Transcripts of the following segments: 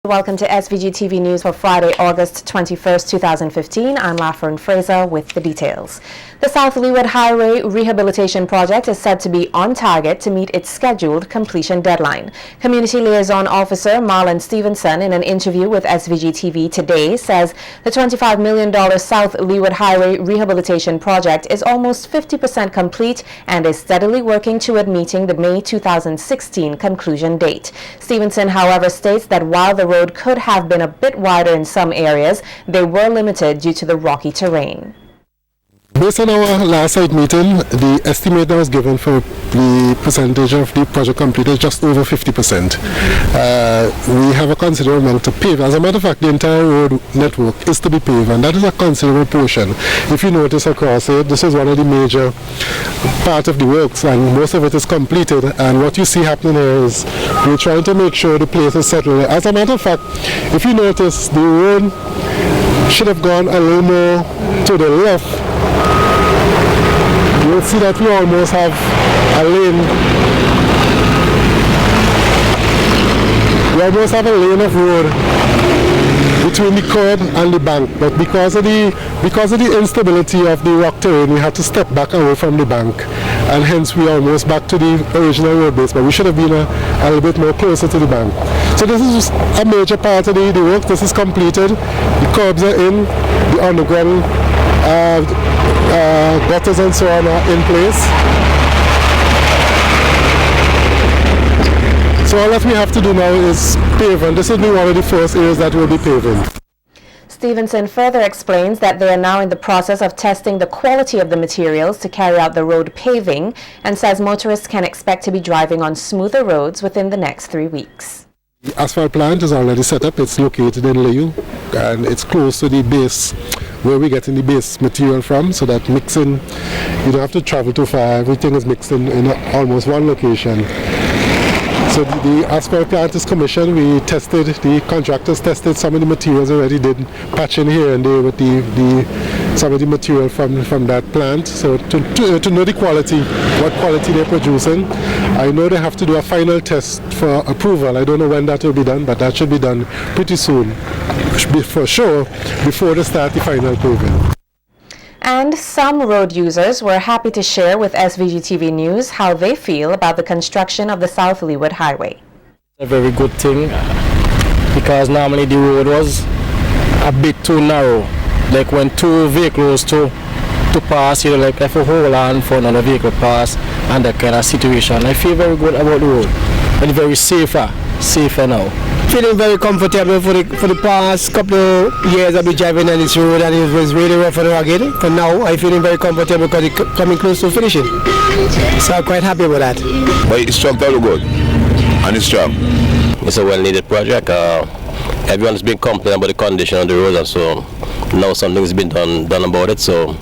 Welcome to SVG-TV News for Friday, August 21st, 2015. I'm Lafern Fraser with the details. The South Leeward Highway Rehabilitation Project is said to be on target to meet its scheduled completion deadline. Community Liaison Officer Marlon Stevenson, in an interview with SVG-TV today, says the $25 million South Leeward Highway Rehabilitation Project is almost 50% complete and is steadily working toward meeting the May 2016 conclusion date. Stevenson, however, states that while the road could have been a bit wider in some areas, they were limited due to the rocky terrain. Based on our last site meeting, the estimate that was given for the percentage of the project completed is just over 50%. We have a considerable amount to pave. As a matter of fact, the entire road network is to be paved, and that is a considerable portion. If you notice across it, this is one of the major part of the works, and most of it is completed. And what you see happening here is we're trying to make sure the place is settled. As a matter of fact, if you notice, the road should have gone a little more to the left. You'll see that we almost have a lane. We almost have a lane of road between the curb and the bank, but because of the instability of the rock terrain, we had to step back away from the bank, and hence we are almost back to the original road base, but we should have been a little bit more closer to the bank. So this is a major part of the work. This is completed. The curbs are in, the underground gutters and so on are in place. So all that we have to do now is pave, and this will be one of the first areas that we'll be paving. Stevenson further explains that they are now in the process of testing the quality of the materials to carry out the road paving, and says motorists can expect to be driving on smoother roads within the next 3 weeks. The asphalt plant is already set up. It's located in Leeward, and it's close to the base where we're getting the base material from, so that mixing, you don't have to travel too far. Everything is mixed in almost one location. So the asphalt plant is commissioned. We tested, the contractors tested some of the materials already, did patching here and there with some of the material from that plant. So to know the quality, what quality they're producing. I know they have to do a final test for approval. I don't know when that will be done, but that should be done pretty soon, for sure, before they start the final paving. And some road users were happy to share with SVG-TV News how they feel about the construction of the South Leeward Highway. A very good thing, because normally the road was a bit too narrow. Like when two vehicles to pass, you know, like if a hold on for another vehicle pass, and that kind of situation. I feel very good about the road, and very safer now. Feeling very comfortable for the past couple of years I've been driving on this road, and it was really rough and rugged. For now, I'm feeling very comfortable because it's coming close to finishing. So I'm quite happy with that. But it's struck out good, and it's strong. It's a well-needed project. Everyone's been complaining about the condition of the road, and so now something's been done about it. So,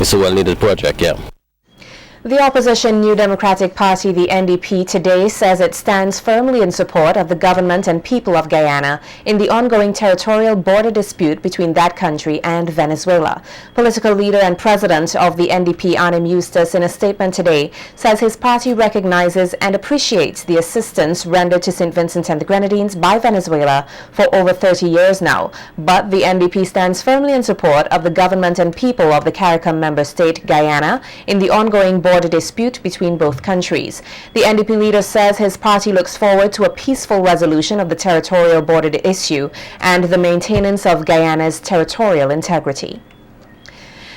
it's a well-needed project, yeah. The opposition New Democratic Party, the NDP, today says it stands firmly in support of the government and people of Guyana in the ongoing territorial border dispute between that country and Venezuela. Political leader and president of the NDP, Arnim Eustace, in a statement today, says his party recognizes and appreciates the assistance rendered to St. Vincent and the Grenadines by Venezuela for over 30 years now. But the NDP stands firmly in support of the government and people of the CARICOM member state, Guyana, in the ongoing border dispute between both countries. The NDP leader says his party looks forward to a peaceful resolution of the territorial border issue and the maintenance of Guyana's territorial integrity.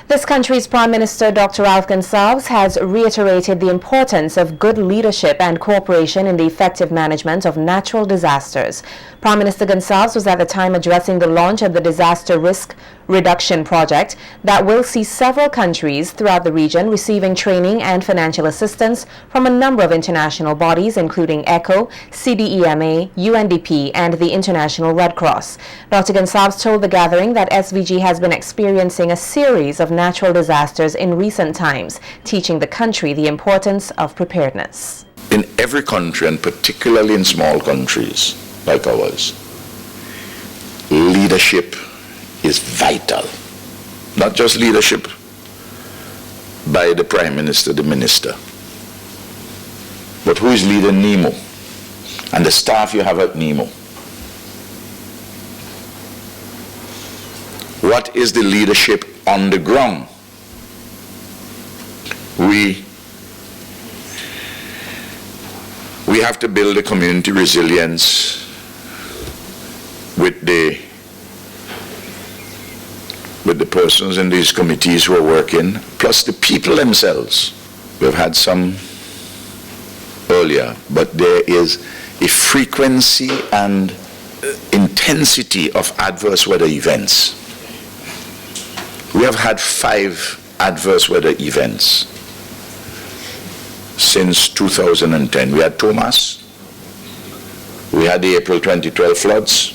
This country's Prime Minister, Dr. Ralph Gonsalves, has reiterated the importance of good leadership and cooperation in the effective management of natural disasters. Prime Minister Gonsalves was at the time addressing the launch of the Disaster Risk Reduction Project that will see several countries throughout the region receiving training and financial assistance from a number of international bodies, including ECHO, CDEMA, UNDP, and the International Red Cross. Dr. Gonsalves told the gathering that SVG has been experiencing a series of natural disasters in recent times, teaching the country the importance of preparedness. In every country, and particularly in small countries like ours, leadership is vital. Not just leadership by the Prime Minister, the Minister, but who is leading NEMO? and the staff you have at NEMO. What is the leadership on the ground? We have to build a community resilience with the persons in these committees who are working, plus the people themselves. We've had some earlier, but there is a frequency and intensity of adverse weather events. We have had 5 adverse weather events since 2010. We had Thomas, we had the April 2012 floods,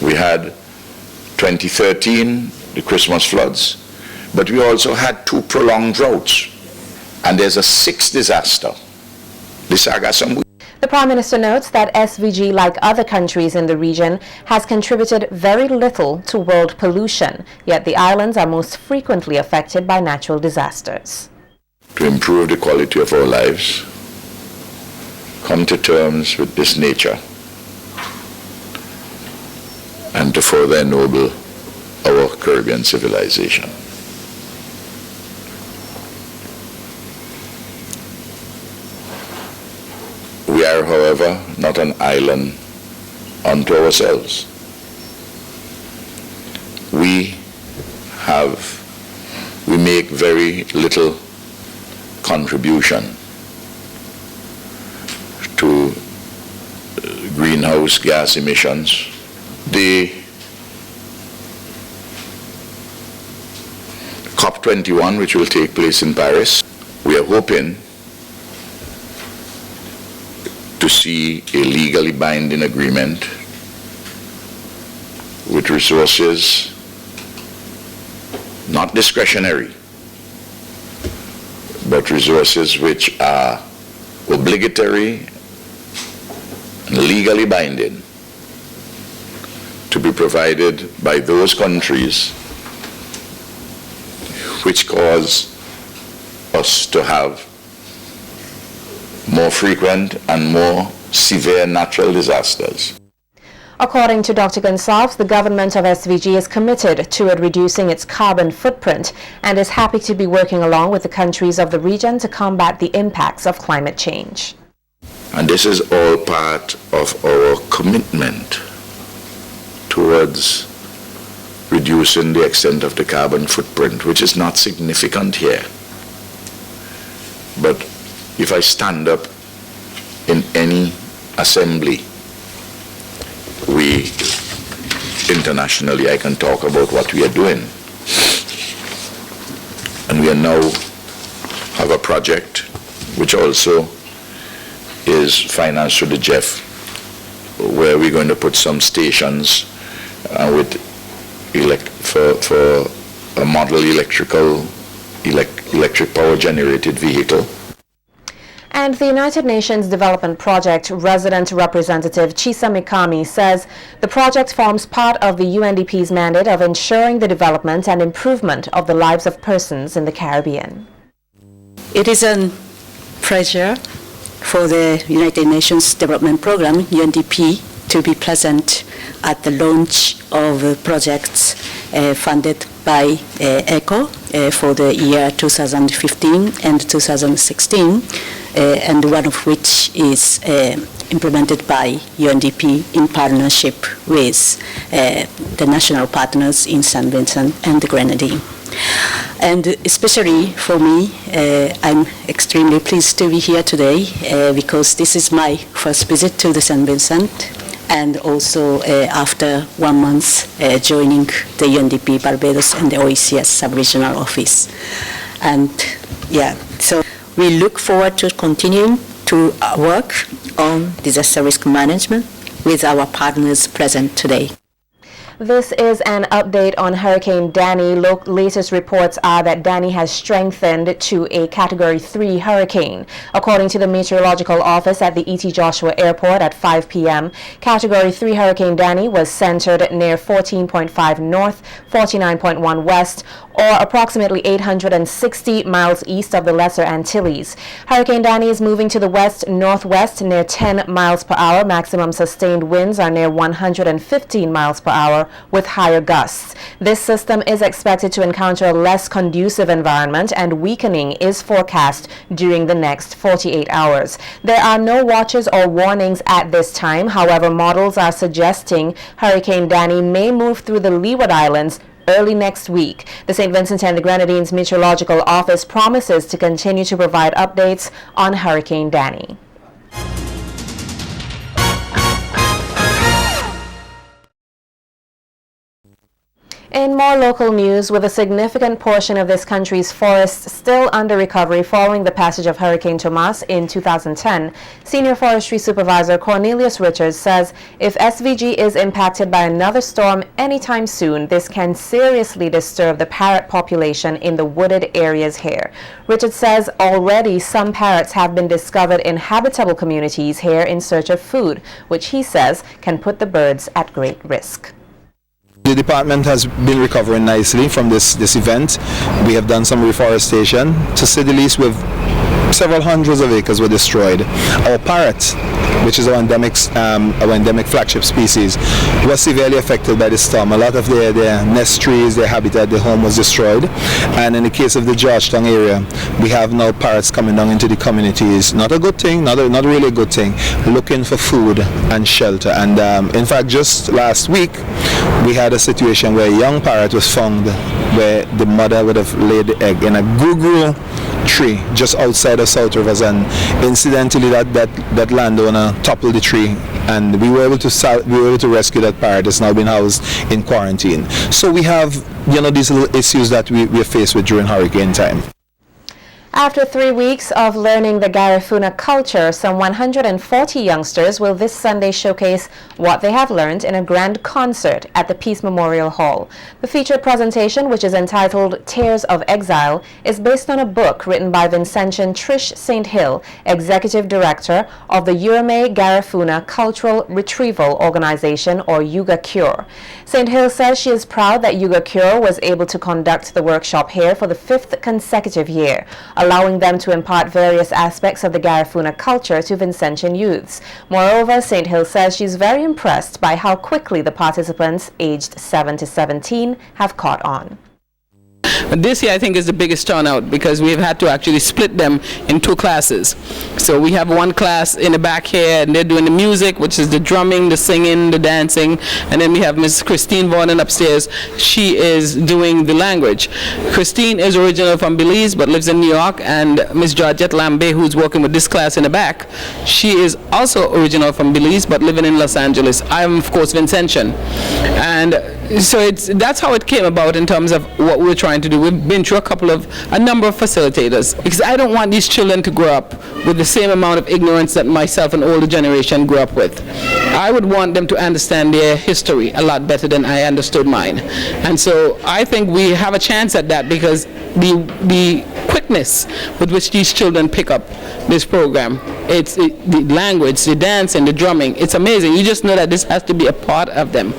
we had 2013, the Christmas floods, but we also had 2 prolonged droughts, and there's a 6th disaster, the Sargassum. The Prime Minister notes that SVG, like other countries in the region, has contributed very little to world pollution, yet the islands are most frequently affected by natural disasters. To improve the quality of our lives, come to terms with this nature, and to further ennoble our Caribbean civilization. We are, however, not an island unto ourselves. We make very little contribution to greenhouse gas emissions. The COP21, which will take place in Paris, we are hoping to see a legally binding agreement with resources not discretionary, but resources which are obligatory and legally binding to be provided by those countries which cause us to have more frequent and more severe natural disasters. According to Dr. Gonsalves, the government of SVG is committed to reducing its carbon footprint and is happy to be working along with the countries of the region to combat the impacts of climate change. And this is all part of our commitment towards reducing the extent of the carbon footprint, which is not significant here. But if I stand up in any assembly, internationally, I can talk about what we are doing. And we now have a project which also is financed through the GEF, where we're going to put some stations for a model electric power generated vehicle. And the United Nations Development Project resident representative Chisa Mikami says the project forms part of the UNDP's mandate of ensuring the development and improvement of the lives of persons in the Caribbean. It is a pleasure for the United Nations Development Program, UNDP, to be present at the launch of projects funded by ECHO for the year 2015 and 2016, and one of which is implemented by UNDP in partnership with the national partners in St. Vincent and the Grenadine. And especially for me, I'm extremely pleased to be here today because this is my first visit to the St. Vincent, and also after 1 month joining the UNDP Barbados and the OECS sub-regional office. And yeah, so we look forward to continuing to work on disaster risk management with our partners present today. This is an update on Hurricane Danny. Latest reports are that Danny has strengthened to a Category 3 hurricane. According to the Meteorological Office at the E.T. Joshua Airport at 5 p.m., Category 3 Hurricane Danny was centered near 14.5 north, 49.1 west, or approximately 860 miles east of the Lesser Antilles. Hurricane Danny is moving to the west-northwest near 10 miles per hour. Maximum sustained winds are near 115 miles per hour with higher gusts. This system is expected to encounter a less conducive environment, and weakening is forecast during the next 48 hours. There are no watches or warnings at this time. However, models are suggesting Hurricane Danny may move through the Leeward Islands early next week. The St. Vincent and the Grenadines Meteorological Office promises to continue to provide updates on Hurricane Danny. In more local news, with a significant portion of this country's forests still under recovery following the passage of Hurricane Tomas in 2010, Senior Forestry Supervisor Cornelius Richards says if SVG is impacted by another storm anytime soon, this can seriously disturb the parrot population in the wooded areas here. Richards says already some parrots have been discovered in habitable communities here in search of food, which he says can put the birds at great risk. The department has been recovering nicely from this event. We have done some reforestation. To say the least, we've several hundreds of acres were destroyed. Our parrot, which is our endemic flagship species, was severely affected by the storm. A lot of their nest trees, their habitat, their home was destroyed. And in the case of the Georgetown area, we have now parrots coming down into the communities. Not a good thing, not really a good thing, looking for food and shelter. And in fact, just last week, we had a situation where a young parrot was found where the mother would have laid the egg in a guguru tree just outside of South Rivers, and incidentally that landowner toppled the tree, and we were able to rescue that parrot. It's now been housed in quarantine. So we have these little issues that we're faced with during hurricane time. After 3 weeks of learning the Garifuna culture, some 140 youngsters will this Sunday showcase what they have learned in a grand concert at the Peace Memorial Hall. The featured presentation, which is entitled Tears of Exile, is based on a book written by Vincentian Trish St. Hill, Executive Director of the Urame Garifuna Cultural Retrieval Organization, or Yuga Cure. St. Hill says she is proud that Yuga Cure was able to conduct the workshop here for the 5th consecutive year, allowing them to impart various aspects of the Garifuna culture to Vincentian youths. Moreover, St. Hill says she's very impressed by how quickly the participants aged 7 to 17 have caught on. This year I think is the biggest turnout because we've had to actually split them in 2 classes. So we have one class in the back here, and they're doing the music, which is the drumming, the singing, the dancing, and then we have Miss Christine Vaughan upstairs. She is doing the language. Christine is original from Belize but lives in New York, and Miss Georgette Lambe, who's working with this class in the back, she is also original from Belize but living in Los Angeles. I'm of course Vincentian, and so that's how it came about in terms of what we're trying to do. We've been through a number of facilitators, because I don't want these children to grow up with the same amount of ignorance that myself and older generation grew up with. I would want them to understand their history a lot better than I understood mine. And so I think we have a chance at that, because the quickness with which these children pick up this program, the language, the dance and the drumming, it's amazing. You just know that this has to be a part of them.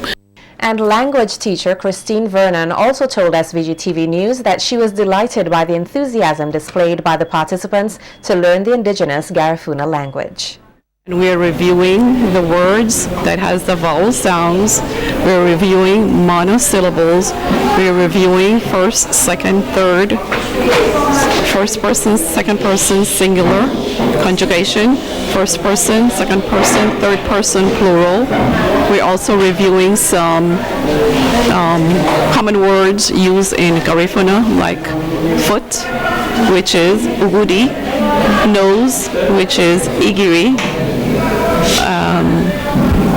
And language teacher Christine Vernon also told SVG-TV News that she was delighted by the enthusiasm displayed by the participants to learn the indigenous Garifuna language. We are reviewing the words that has the vowel sounds. We're reviewing monosyllables. We're reviewing first, second, third, first person, second person, singular, conjugation, first person, second person, third person, plural. We're also reviewing some common words used in Garifuna, like foot, which is ugudi, nose, which is igiri.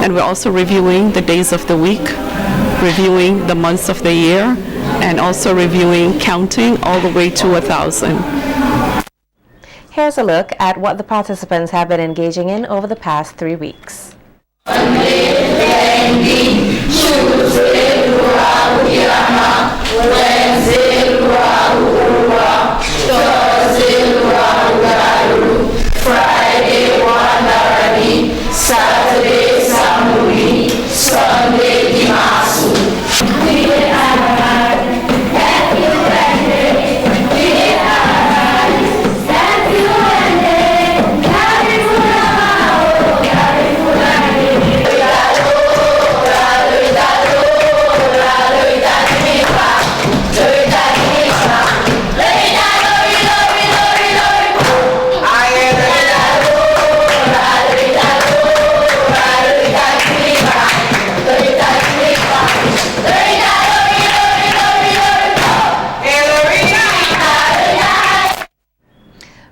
And we're also reviewing the days of the week, reviewing the months of the year, and also reviewing counting all the way to 1,000. Here's a look at what the participants have been engaging in over the past 3 weeks. Saturday, Samui, Sunday, Dimasu.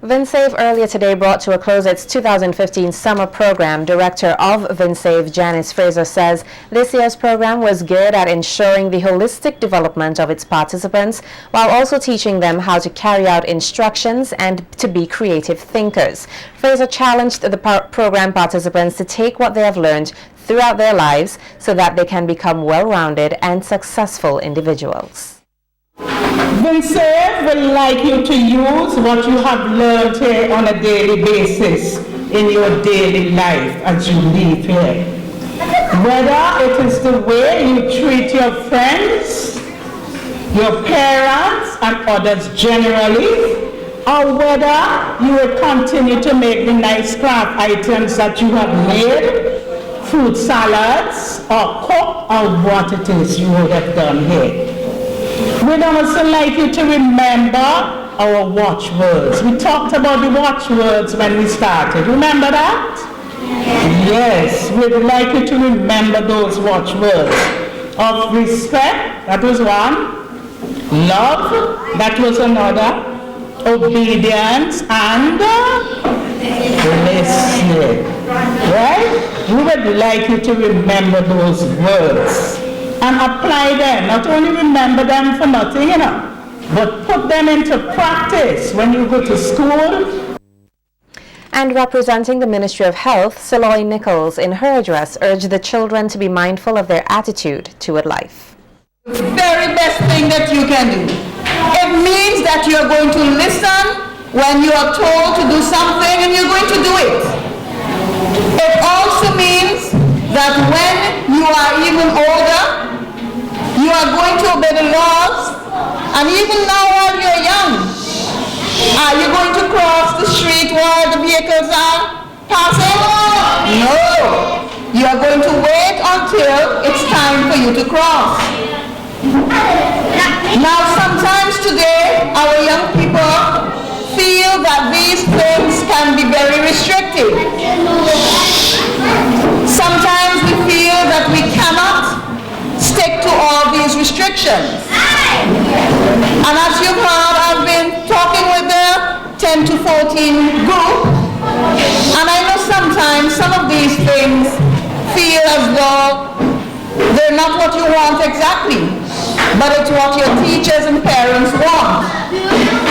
VinSave earlier today brought to a close its 2015 summer program. Director of VinSave, Janice Fraser, says this year's program was geared at ensuring the holistic development of its participants while also teaching them how to carry out instructions and to be creative thinkers. Fraser challenged the program participants to take what they have learned throughout their lives so that they can become well-rounded and successful individuals. VinSave would like you to use what you have learned here on a daily basis in your daily life as you leave here. Whether it is the way you treat your friends, your parents and others generally, or whether you will continue to make the nice craft items that you have made, fruit salads, or cook, or what it is you would have done here. We'd also like you to remember our watchwords. We talked about the watchwords when we started. Remember that? Yes, we'd like you to remember those watchwords. Of respect, that was one. Love, that was another. Obedience and listening. Right? We would like you to remember those words and apply them. Not only remember them for nothing, but put them into practice when you go to school. And representing the Ministry of Health, Saloy Nichols, in her address, urged the children to be mindful of their attitude toward life. The very best thing that you can do. It means that you are going to listen when you are told to do something and you're going to do it. It also means that when you are even older, you are going to obey the laws, and even now while you're young, are you going to cross the street while the vehicles are passing? No! You are going to wait until it's time for you to cross. Now sometimes today, our young people feel that these things can be very restrictive. Sometimes we feel that we cannot stick to all these restrictions. And as you've heard, I've been talking with the 10 to 14 group, and I know sometimes some of these things feel as though they're not what you want exactly, but it's what your teachers and parents want.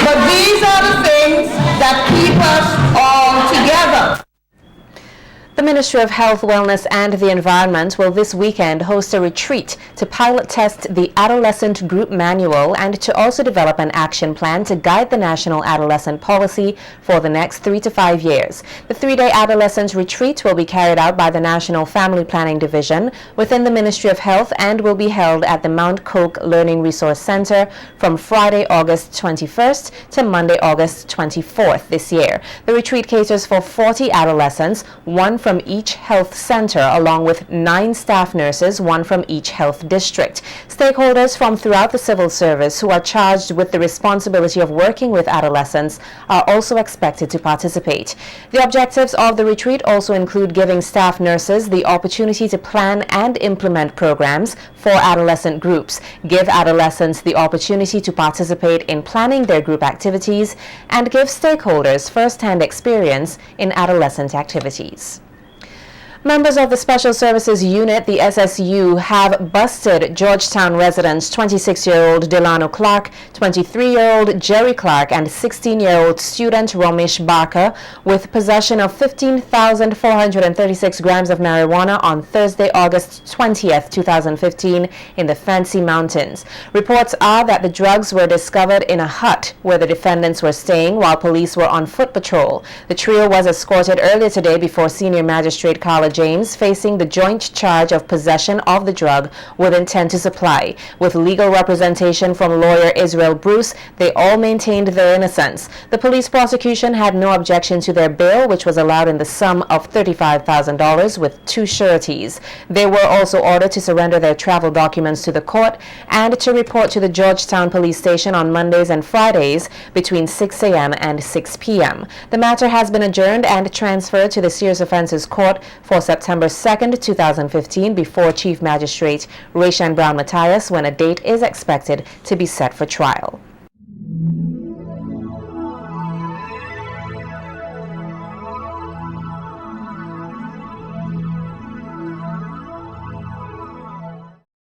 But these are the things that keep us all together. The Ministry of Health, Wellness and the Environment will this weekend host a retreat to pilot test the Adolescent Group Manual and to also develop an action plan to guide the national adolescent policy for the next 3 to 5 years. The 3-day adolescent retreat will be carried out by the National Family Planning Division within the Ministry of Health and will be held at the Mount Coke Learning Resource Center from Friday, August 21st to Monday, August 24th this year. The retreat caters for 40 adolescents, one from each health center, along with 9 staff nurses, one from each health district. Stakeholders from throughout the civil service who are charged with the responsibility of working with adolescents are also expected to participate. The objectives of the retreat also include giving staff nurses the opportunity to plan and implement programs for adolescent groups, give adolescents the opportunity to participate in planning their group activities, and give stakeholders first-hand experience in adolescent activities. Members of the Special Services Unit, the SSU, have busted Georgetown residents 26-year-old Delano Clark, 23-year-old Jerry Clark, and 16-year-old student Romesh Barker with possession of 15,436 grams of marijuana on Thursday, August 20th, 2015 in the Fancy Mountains. Reports are that the drugs were discovered in a hut where the defendants were staying while police were on foot patrol. The trio was escorted earlier today before Senior Magistrate Carla James, facing the joint charge of possession of the drug with intent to supply. With legal representation from lawyer Israel Bruce, they all maintained their innocence. The police prosecution had no objection to their bail, which was allowed in the sum of $35,000 with 2 sureties. They were also ordered to surrender their travel documents to the court and to report to the Georgetown Police Station on Mondays and Fridays between 6 a.m. and 6 p.m. The matter has been adjourned and transferred to the Serious Offences Court for September 2nd, 2015 before Chief Magistrate Rayshan Brown Matthias, when a date is expected to be set for trial.